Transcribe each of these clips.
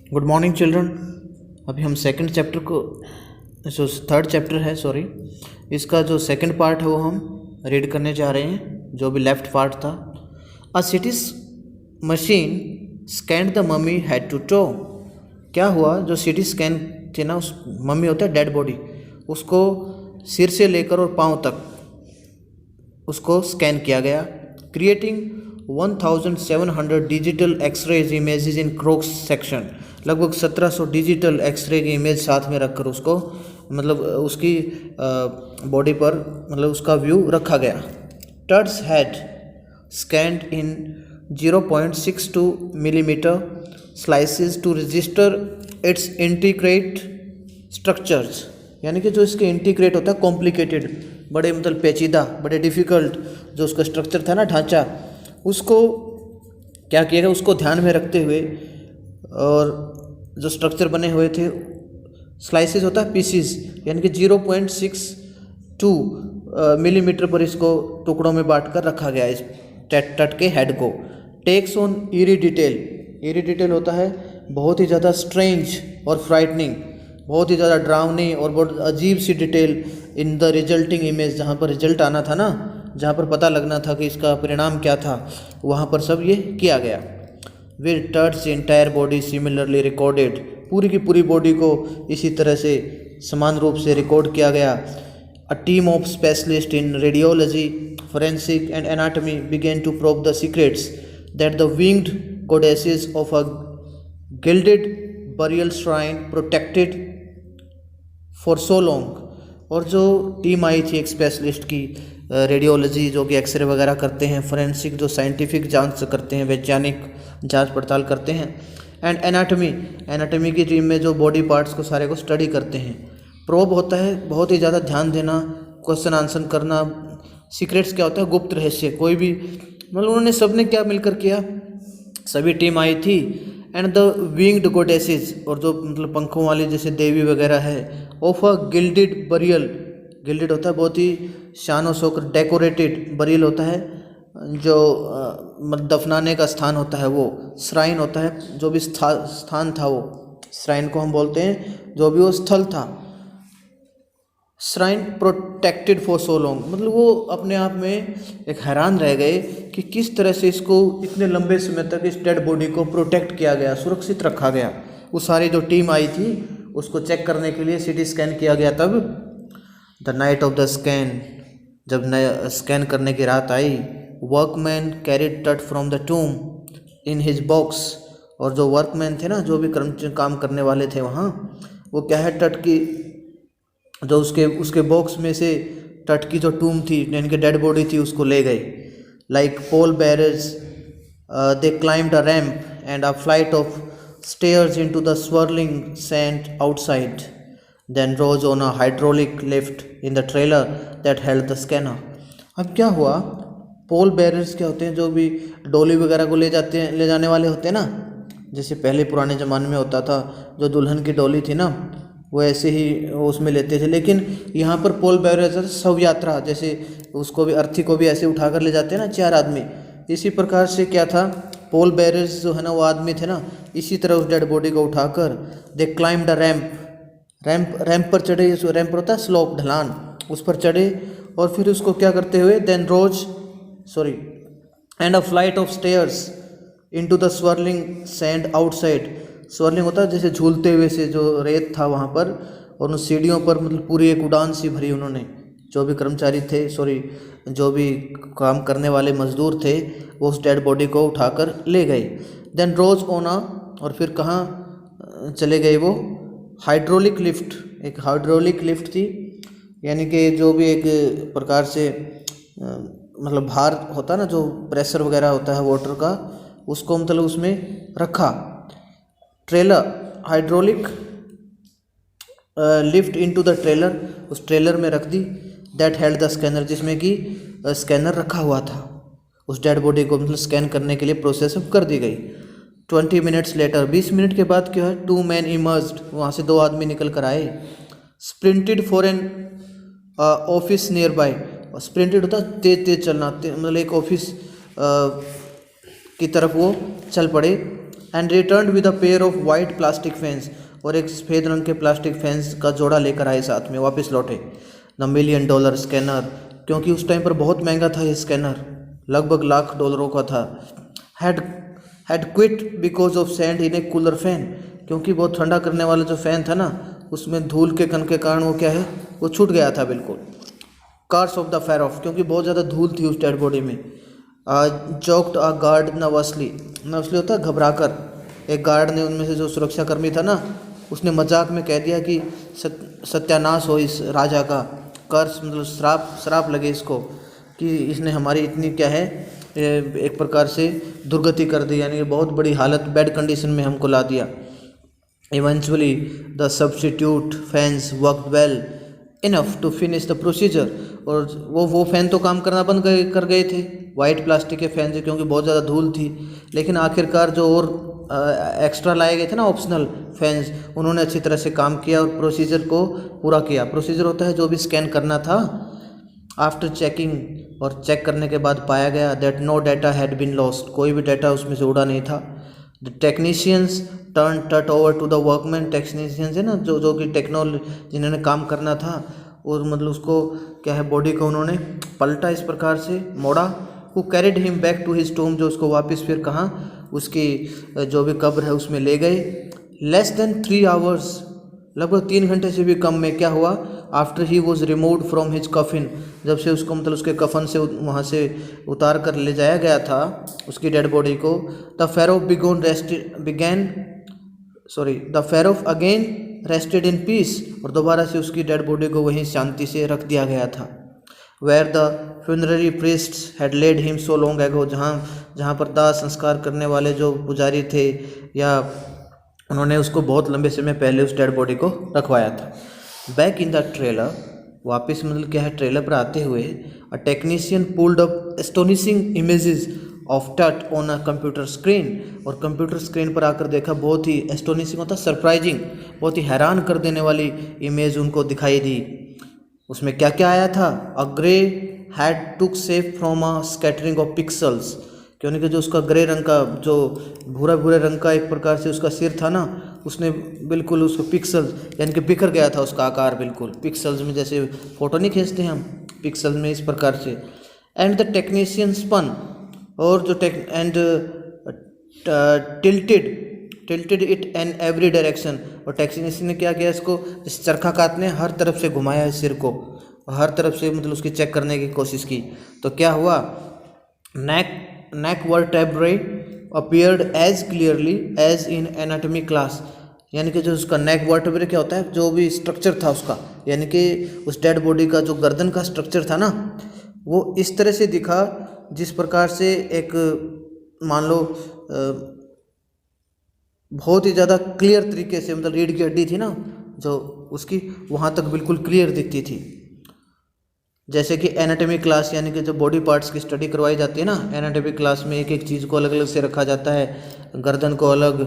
Good morning children. अभी हम second chapter को जो थर्ड चैप्टर है इसका जो सेकंड पार्ट है वो हम रीड करने जा रहे हैं, जो भी लेफ्ट पार्ट था। A CT machine scan the mummy head to toe. क्या हुआ, जो सिटी स्कैन थी ना, उस मम्मी होता है डेड बॉडी, उसको सिर से लेकर और पाँव तक उसको स्कैन किया गया, creating 1700 digital X-rays images in cross section. लगभग 1700 डिजिटल एक्सरे की इमेज साथ में रखकर उसको उसकी बॉडी पर उसका व्यू रखा गया। Tut's head scanned in 0.62 millimeter slices to register its integrate structures. यानी कि जो इसके इंटीग्रेट होता है कॉम्प्लिकेटेड, बड़े पेचीदा, बड़े डिफ़िकल्ट जो उसका स्ट्रक्चर था ना, ढांचा, उसको क्या किया गया, उसको ध्यान में रखते हुए, और जो स्ट्रक्चर बने हुए थे, स्लाइसेस होता है पीसीस, यानी कि 0.62 मिलीमीटर पर इसको टुकड़ों में बांट कर रखा गया इस टट के हेड को। Takes on eerie detail. Eerie detail होता है बहुत ही ज़्यादा स्ट्रेंज और फ्राइटनिंग, बहुत ही ज़्यादा ड्रावनी और बहुत अजीब सी detail in the resulting image. जहाँ पर रिजल्ट आना था ना, जहाँ पर पता लगना था कि इसका परिणाम क्या था, वहाँ पर सब ये किया गया। With Tut's entire body similarly recorded. पूरी की पूरी बॉडी को इसी तरह से समान रूप से रिकॉर्ड किया गया। A team of specialist in radiology, forensic and anatomy began to probe the secrets that the winged goddesses of a gilded burial shrine protected for so long. और जो टीम आई थी एक स्पेशलिस्ट की, रेडियोलॉजी जो कि x ray वगैरह करते हैं, फोरेंसिक जो साइंटिफिक जांच करते हैं, वैज्ञानिक जांच पड़ताल करते हैं, एंड एनाटॉमी की टीम में जो बॉडी पार्ट्स को सारे को स्टडी करते हैं। प्रोब होता है बहुत ही ज़्यादा ध्यान देना, क्वेश्चन आंसर करना। सीक्रेट्स क्या होता है, गुप्त रहस्य। कोई भी उन्होंने सबने क्या मिलकर किया, सभी टीम आई थी। एंड द विंग्ड गोडेसेस, और जो पंखों वाली जैसे देवी वगैरह है, of a gilded burial. Gilded होता है बहुत ही शान और शौकत, डेकोरेटेड बरियल होता है जो दफनाने का स्थान होता है, वो श्राइन होता है जो भी स्थान था, वो श्राइन को हम बोलते हैं, जो भी वो स्थल था। Shrine protected for so long, वो अपने आप में एक हैरान रह गए कि किस तरह से इसको इतने लंबे समय तक इस डेड बॉडी को प्रोटेक्ट किया गया, सुरक्षित रखा गया। वो सारी जो टीम आई थी उसको चेक करने के लिए सिटी स्कैन किया गया। तब the night of the scan, जब स्कैन करने की रात आई, वर्कमैन कैरिड टट from the टूम in his box. और जो वर्कमैन थे ना, जो भी काम करने वाले थे वहाँ, वो क्या है, टट की जो उसके बॉक्स में से टट की जो टूम थी, यानी कि डेड बॉडी थी, उसको ले गए। Like pall bearers they climbed a ramp and a flight of stairs into the swirling sand outside, then rose on a hydraulic lift in the trailer that held the scanner. अब क्या हुआ, पोल bearers क्या होते हैं, जो भी डोली वगैरह को ले जाने वाले होते हैं ना, जैसे पहले पुराने ज़माने में होता था, जो दुल्हन की डोली थी ना, वो ऐसे ही उसमें लेते थे। लेकिन यहाँ पर पोल बैरर्स शव यात्रा, जैसे उसको भी, अर्थी को भी ऐसे उठाकर ले जाते हैं ना 4 आदमी, इसी प्रकार से क्या था, पोल बैरर्स जो है ना, वो आदमी थे ना, इसी तरह उस डेड बॉडी को उठाकर दे क्लाइम्ड अ रैम्प पर चढ़े। रैम्प पर होता है स्लोप, ढलान, उस पर चढ़े, और फिर उसको क्या करते हुए, and a flight of stairs into the swirling sand outside। swirling होता है जैसे झूलते हुए से जो रेत था वहाँ पर, और उन सीढ़ियों पर पूरी एक उड़ान सी भरी उन्होंने। जो भी कर्मचारी थे, जो भी काम करने वाले मजदूर थे, वो उस डेड बॉडी को उठाकर ले गए। देन रोज ओना, और फिर कहाँ चले गए वो, हाइड्रोलिक लिफ्ट। एक हाइड्रोलिक लिफ्ट थी, यानी कि जो भी एक प्रकार से भार होता ना, जो प्रेशर वगैरह होता है वाटर का, उसको उसमें रखा। Trailer, hydraulic lift into the trailer, उस ट्रेलर में रख दी। दैट हेल्ड द स्कैनर, जिसमें कि स्कैनर रखा हुआ था। उस डेड बॉडी को स्कैन करने के लिए प्रोसेस कर दी गई। 20 मिनट्स लेटर, 20 मिनट के बाद क्या है, 2 men इमर्ज्ड, वहाँ से 2 आदमी निकल कर आए। Sprinted for an office nearby. Sprinted होता है तेज तेज चलना, एक ऑफिस की तरफ वो चल पड़े। And return with a pair of white plastic fans, और एक सफ़ेद रंग के प्लास्टिक फैंस का जोड़ा लेकर आए साथ में, वापस लौटे। द $1 मिलियन स्कैनर, क्योंकि उस टाइम पर बहुत महंगा था ये स्कैनर, लगभग $1,00,000 का था। Had quit because of sand in A cooler fan, क्योंकि बहुत ठंडा करने वाला जो फ़ैन था ना, उसमें धूल के कण के कारण वो क्या है, वो छूट गया था बिल्कुल। कार्स ऑफ द फेरोफ, क्योंकि बहुत ज़्यादा धूल थी उस डेड बॉडी में। Joked a guard nervously, nervously होता है घबरा कर, एक गार्ड ने, उनमें से जो सुरक्षाकर्मी था ना, उसने मजाक में कह दिया कि सत्यानाश हो इस राजा का, कर्स मतलब श्राप लगे इसको कि इसने हमारी इतनी क्या है एक प्रकार से दुर्गति कर दी, यानी बहुत बड़ी हालत, बैड कंडीशन में हमको ला दिया। Eventually the substitute fans worked well enough to finish the procedure, और वो फ़ैन तो काम करना बंद कर गए थे, वाइट प्लास्टिक के फ़ैन से, क्योंकि बहुत ज़्यादा धूल थी। लेकिन आखिरकार जो और एक्स्ट्रा लाए गए थे ना ऑप्शनल फैंस, उन्होंने अच्छी तरह से काम किया और प्रोसीजर को पूरा किया। प्रोसीजर होता है जो भी स्कैन करना था। आफ्टर चेकिंग, और चेक करने के बाद पाया गया that no data had been lost, कोई भी डाटा उसमें से उड़ा नहीं था। The technicians turn Tut over to the workman, technicians है ना जो कि टेक्नोलॉजी जिन्होंने काम करना था, और मतलब उसको क्या है बॉडी को उन्होंने पलटा, इस प्रकार से मोड़ा। Who carried him back to his tomb, जो उसको वापस फिर कहाँ उसकी जो भी कब्र है उसमें ले गए। लेस देन 3 आवर्स, लगभग 3 घंटे से भी कम में क्या हुआ, after he was removed from his coffin, जब से उसको मतलब उसके कफन से वहाँ से उतार कर ले जाया गया था उसकी डेड बॉडी को। The pharaoh again rested in peace, और दोबारा से उसकी डेड बॉडी को वहीं शांति से रख दिया गया था। Where the funerary priests had laid him so long ago, जहाँ पर दाह संस्कार करने वाले जो पुजारी थे, या उन्होंने उसको बहुत लंबे समय पहले उस डेड बॉडी को रखवाया था। बैक इन द ट्रेलर, वापस मतलब क्या है ट्रेलर पर आते हुए, a technician pulled up astonishing images of टट ऑन अ कंप्यूटर स्क्रीन, और कंप्यूटर स्क्रीन पर आकर देखा, बहुत ही एस्टोनिशिंग होता सरप्राइजिंग, बहुत ही हैरान कर देने वाली इमेज उनको दिखाई दी। उसमें क्या क्या आया था, a grey head took shape from a scattering of pixels, क्योंकि कि जो उसका ग्रे रंग का, जो भूरे रंग का एक प्रकार से उसका सिर था ना, उसने बिल्कुल उसको पिक्सल्स यानी कि बिखर गया था उसका आकार, बिल्कुल पिक्सल्स में, जैसे फ़ोटो नहीं खींचते हम पिक्सल्स में, इस प्रकार से। एंड द टेक्नीशियन स्पन, और जो tilted it an every direction, और टेक्नीशियन ने क्या किया, इसको इस चरखा काटने हर तरफ से घुमाया इस सिर को, हर तरफ से मतलब उसकी चेक करने की कोशिश की। तो क्या हुआ, neck vertebrae appeared as clearly as in anatomy class, यानी कि जो उसका नेक वर्टेब्रे क्या होता है, जो भी स्ट्रक्चर था उसका, यानी कि उस डेड बॉडी का जो गर्दन का स्ट्रक्चर था ना, वो इस तरह से दिखा जिस प्रकार से एक मान लो बहुत ही ज़्यादा क्लियर तरीके से, मतलब रीढ़ की हड्डी थी ना जो उसकी, वहाँ तक बिल्कुल क्लियर दिखती थी। जैसे कि एनाटॉमी क्लास, यानी कि जो बॉडी पार्ट्स की स्टडी करवाई जाती है ना, एनाटॉमी क्लास में एक एक चीज़ को अलग अलग से रखा जाता है, गर्दन को अलग,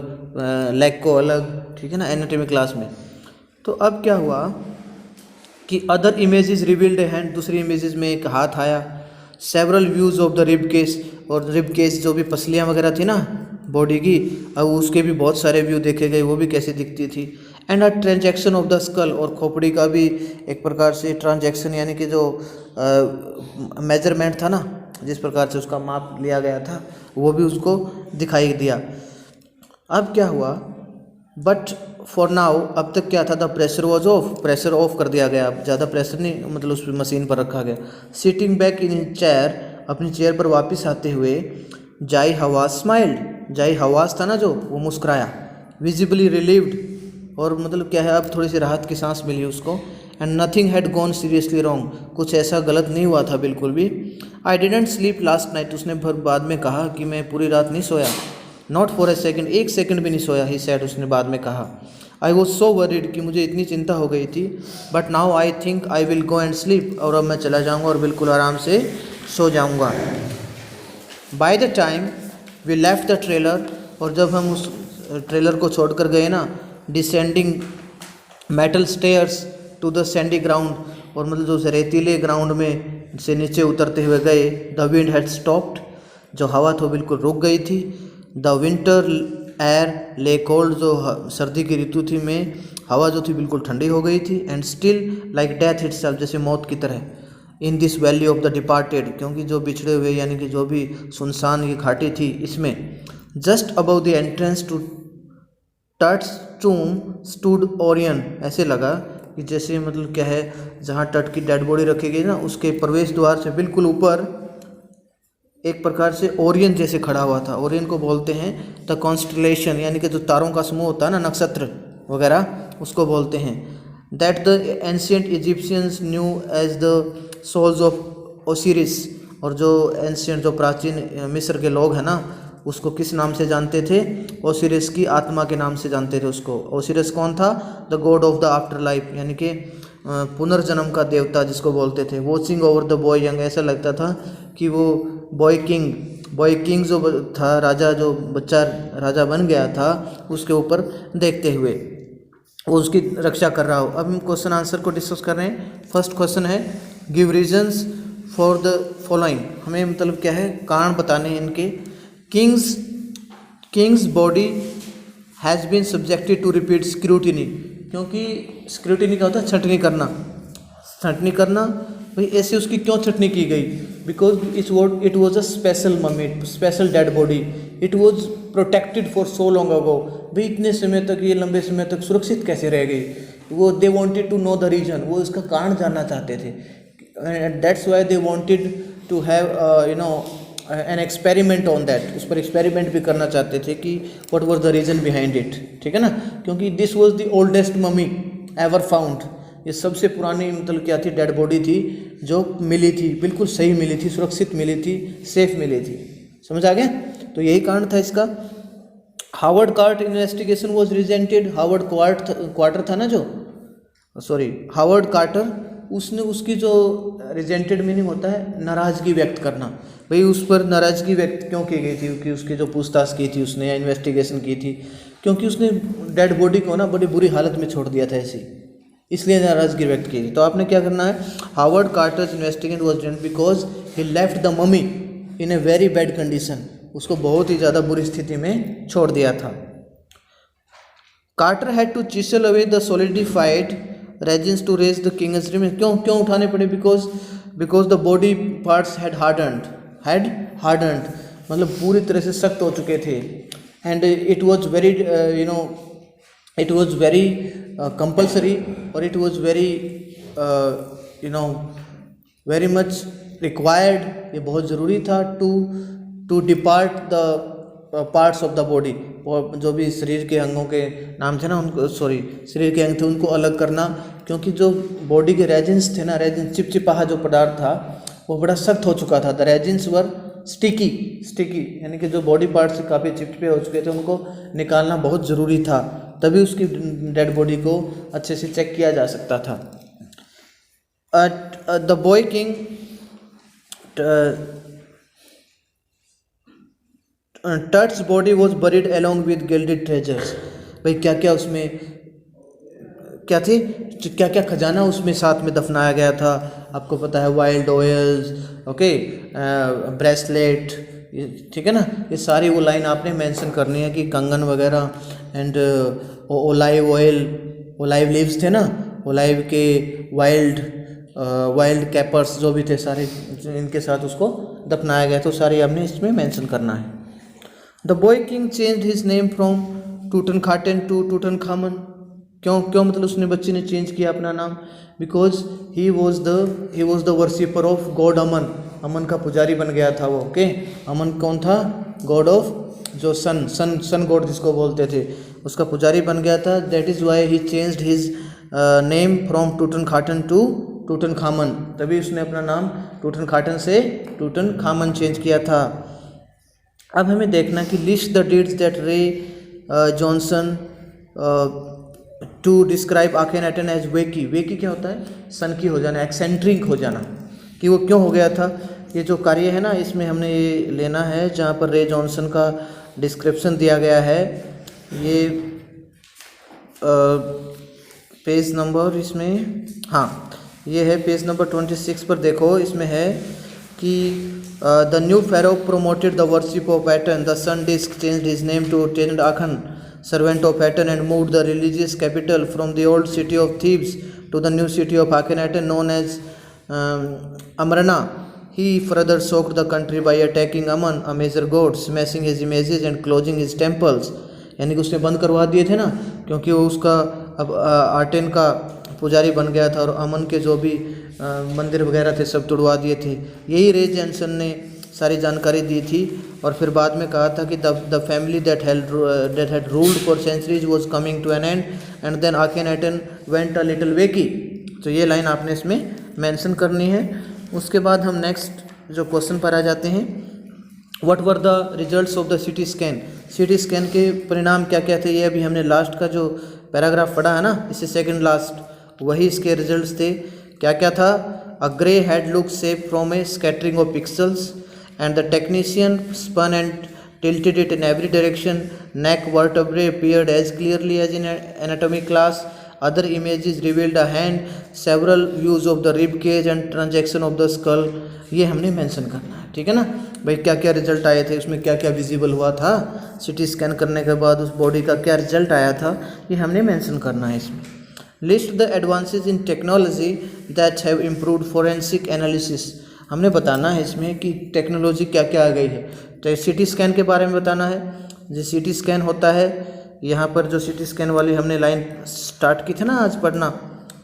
लेग को अलग, ठीक है ना, एनाटॉमी क्लास में। तो अब क्या हुआ कि अदर इमेजेस रिवील्ड हैंड, दूसरी इमेजेस में एक हाथ आया। Several views of the rib cage, और रिब केस जो भी पसलियाँ वगैरह थी ना बॉडी की, अब उसके भी बहुत सारे व्यू देखे गए, वो भी कैसे दिखती थी। And a transaction of the skull, और खोपड़ी का भी एक प्रकार से ट्रांजैक्शन, यानी कि जो मेजरमेंट था ना, जिस प्रकार से उसका माप लिया गया था, वो भी उसको दिखाई दिया। अब क्या हुआ, बट फॉर नाउ, अब तक क्या था, the pressure was of, pressure of कर दिया गया, ज़्यादा प्रेशर नहीं मतलब उस मशीन पर रखा गया। सिटिंग बैक इन चेयर, अपनी चेयर पर वापस आते हुए, जाई हवास स्माइल्ड, जाई हवास था ना जो, वो मुस्कुराया। विजिबली रिलीव्ड, और मतलब क्या है, अब थोड़ी सी राहत की सांस मिली उसको। And nothing had gone seriously wrong, कुछ ऐसा गलत नहीं हुआ था बिल्कुल भी। I didn't sleep last night, उसने फिर बाद में कहा कि मैं पूरी रात नहीं सोया। नॉट फॉर ए सेकेंड, एक सेकंड भी नहीं सोया, ही सैड, उसने बाद में कहा। आई वॉज सो वरीड, कि मुझे इतनी चिंता हो गई थी। But now I think I will go and sleep, और अब मैं चला जाऊँगा और बिल्कुल आराम से सो जाऊँगा। By the time we left the trailer, और जब हम उस ट्रेलर को छोड़ कर गए ना, descending metal stairs to the sandy ground, और मतलब जो रेतीले ग्राउंड में से नीचे उतरते हुए गए। द विंड हैड स्टॉप्ड, जो हवा तो बिल्कुल रुक गई थी। द विंटर एयर ले कोल्ड, जो सर्दी की ऋतु थी में हवा जो थी बिल्कुल ठंडी हो गई थी। And still like death itself, जैसे मौत की तरह। In this valley of the departed, क्योंकि जो बिछड़े हुए यानी कि जो भी सुनसान ये घाटी थी इसमें। Just above the entrance to Tut's tomb stood Orion, ऐसे लगा कि जैसे मतलब क्या है, जहाँ टट की डेड बॉडी रखी गई ना उसके प्रवेश द्वार से बिल्कुल ऊपर एक प्रकार से ओरियन जैसे खड़ा हुआ था। ओरियन को बोलते हैं द कॉन्स्टलेशन, यानी कि जो तारों का समूह होता है ना, नक्षत्र वगैरह, उसको बोलते हैं। That the ancient Egyptians knew as the souls of Osiris, और जो एंशियंट जो प्राचीन मिस्र के लोग हैं ना उसको किस नाम से जानते थे? ओसिरिस की आत्मा के नाम से जानते थे उसको। ओसिरिस कौन था? The God of the after life, यानी कि पुनर्जन्म का देवता जिसको बोलते थे। Watching over the boy young, ऐसा लगता था कि वो बॉय किंग जो था, राजा, जो बच्चा राजा बन गया था उसके ऊपर देखते हुए वो उसकी रक्षा कर रहा हो। अब हम क्वेश्चन आंसर को डिस्कस कर रहे हैं। फर्स्ट क्वेश्चन है give reasons for the following, हमें मतलब क्या है, कारण बताने हैं इनके। King's body has been subjected to repeat scrutiny, क्योंकि स्क्रूटिनी क्या होता है? छटनी करना। भाई ऐसे उसकी क्यों छटनी की गई? Because it was a special mummy, special dead body, it was protected for so long ago. भाई इतने समय तक, ये लंबे समय तक सुरक्षित कैसे रह गई? वो they wanted to know the reason, वो इसका कारण जानना चाहते थे। That's why they wanted to have an experiment on that, उस पर एक्सपेरिमेंट भी करना चाहते थे कि what was the reason behind it, ठीक है ना। क्योंकि this was the oldest mummy ever found, ये सबसे पुरानी मतलब क्या थी? डेड बॉडी थी जो मिली थी, बिल्कुल सही मिली थी, सुरक्षित मिली थी, सेफ मिली थी। समझ आ गया? तो यही कारण था इसका। Howard Carter investigation was regretted, Howard Carter था ना जो, सॉरी हावर्ड कार्टर, उसने उसकी जो रिजेंटेड मीनिंग होता है नाराज़गी व्यक्त करना। भाई उस पर नाराज़गी व्यक्त क्यों की गई थी? कि उसकी जो पूछताछ की थी उसने या इन्वेस्टिगेशन की थी, क्योंकि उसने डेड बॉडी को ना बड़ी बुरी हालत में छोड़ दिया था ऐसी, इसलिए नाराज़गी व्यक्त की थी। तो आपने क्या करना है? Howard Carter's investigation was done because he left the mummy in a very bad condition, उसको बहुत ही ज़्यादा बुरी स्थिति में छोड़ दिया था। Carter had to chisel away the solidified resins to raise the king's remain, क्यों उठाने पड़े? Because the body parts had hardened, मतलब पूरी तरह से सख्त हो चुके थे। And it was very it was very compulsory, और it was very very much required, ये बहुत ज़रूरी था to depart the parts of the body, और जो भी शरीर के अंगों के नाम थे ना उनको, शरीर के अंग थे उनको अलग करना, क्योंकि जो बॉडी के रेजिन्स थे ना, रेजिन चिपचिपाहा जो पदार्थ था वो बड़ा सख्त हो चुका था। द रेजिन्स वर स्टिकी, यानी कि जो बॉडी पार्ट से काफ़ी चिपचिपे हो चुके थे उनको निकालना बहुत ज़रूरी था, तभी उसकी डेड बॉडी को अच्छे से चेक किया जा सकता था। The boy king Tut's body was buried along with gilded treasures, भाई क्या क्या उसमें क्या थे, क्या क्या खजाना उसमें साथ में दफनाया गया था, आपको पता है, वाइल्ड ऑयल्स, ओके, ब्रेसलेट, ठीक है ना। ये सारी वो लाइन आपने मेंशन करनी है कि कंगन वगैरह, एंड ओलाइव ऑयल, ओलाइव लीव्स थे ना, ओलाइव के वाइल्ड कैपर्स जो भी थे सारे, इनके साथ उसको दफनाया गया, तो सारी आपने इसमें मेंशन करना है। The boy king changed his name from Tutankhaten to Tutankhamun, क्यों मतलब उसने बच्चे ने चेंज किया अपना नाम? Because he was the worshipper of god Amun का पुजारी बन गया था वो, ओके। अमन कौन था? गॉड ऑफ, जो सन गॉड जिसको बोलते थे, उसका पुजारी बन गया था। That is why he changed his name from Tutankhaten to Tutankhamun, तभी उसने अपना नाम टूटनखाटन से टूटनखामन चेंज किया था। अब हमें देखना कि लिस्ट द डीड्स दैट रे जॉनसन टू डिस्क्राइब आखेनाटन एज वेकी क्या होता है? सनकी हो जाना, एक्सेंट्रिक हो जाना, कि वो क्यों हो गया था। ये जो कार्य है ना, इसमें हमने ये लेना है जहाँ पर रे जॉनसन का डिस्क्रिप्शन दिया गया है, ये पेज नंबर, इसमें हाँ ये है पेज नंबर 26 पर। देखो इसमें है कि The new pharaoh promoted the worship of Aten. The sun disk changed his name to Tenad-Akhan, servant of Aten, and moved the religious capital from the old city of Thebes to the new city of Akhenaten known as Amarna. He further shocked the country by attacking Aman, a major god, smashing his images and closing his temples. यानी कि उसने बंद करवा दिए थे ना, क्योंकि वो उसका अब आटेन का पुजारी बन गया था और अमन के जो भी मंदिर वगैरह थे सब तुड़वा दिए थे। यही रे जैनसन ने सारी जानकारी दी थी और फिर बाद में कहा था कि the family that had ruled for centuries was coming to an end and then Akhenaten went a little wacky. तो ये लाइन आपने इसमें मेंशन करनी है। उसके बाद हम नेक्स्ट जो क्वेश्चन पर आ जाते हैं, what were the results of the CT scan. CT scan के परिणाम क्या क्या थे, ये अभी हमने लास्ट का जो पैराग्राफ पढ़ा है ना, इससे सेकंड लास्ट, वही इसके रिजल्ट्स थे। क्या क्या था, a grey head look save from a scattering of pixels and the technician spun and tilted it in every direction. Neck vertebrae appeared as clearly as in anatomy class. Other images revealed a hand, several views of the rib cage and transaction of the skull. ये हमने mention करना है, ठीक है ना भाई। क्या क्या रिजल्ट आए थे, उसमें क्या क्या विजिबल हुआ था, सिटी स्कैन करने के बाद उस बॉडी का क्या रिजल्ट आया था, ये हमने मेंशन करना है इसमें। List the advances in technology that have improved forensic analysis. हमने बताना है इसमें कि टेक्नोलॉजी क्या क्या आ गई है। तो सिटी स्कैन के बारे में बताना है। जो सिटी स्कैन होता है, यहाँ पर जो सिटी स्कैन वाली हमने लाइन स्टार्ट की थी ना आज पढ़ना,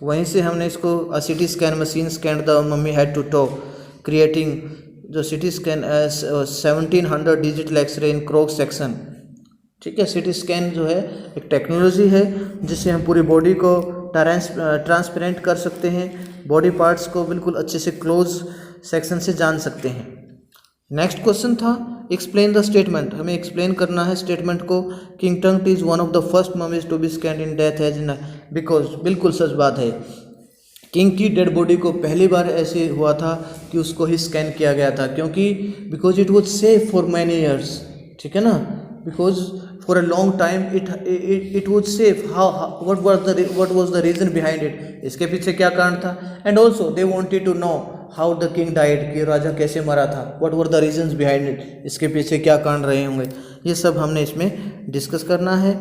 वहीं से हमने इसको a CT scan machine scan the mummy head to toe creating जो CT scan 1700 digital x-ray in cross section. ठीक है, सिटी स्कैन जो है एक टेक्नोलॉजी है जिससे हम पूरी बॉडी को ट्रांसपेरेंट कर सकते हैं, बॉडी पार्ट्स को बिल्कुल अच्छे से क्लोज सेक्शन से जान सकते हैं। नेक्स्ट क्वेश्चन था एक्सप्लेन द स्टेटमेंट। हमें एक्सप्लेन करना है स्टेटमेंट को। किंग टंग is one of the first mummies to be scanned in death as in because, बिल्कुल सच बात है। किंग की डेड बॉडी को पहली बार ऐसे हुआ था कि उसको ही स्कैन किया गया था, क्योंकि because it was safe for many years, ठीक है ना, because for a long time it was safe. What was the reason behind it, इसके पीछे क्या कारण था। And also they wanted to know how the king died, कि राजा कैसे मरा था, what were the reasons behind it, इसके पीछे क्या कारण रहे होंगे, ये सब हमने इसमें डिस्कस करना है।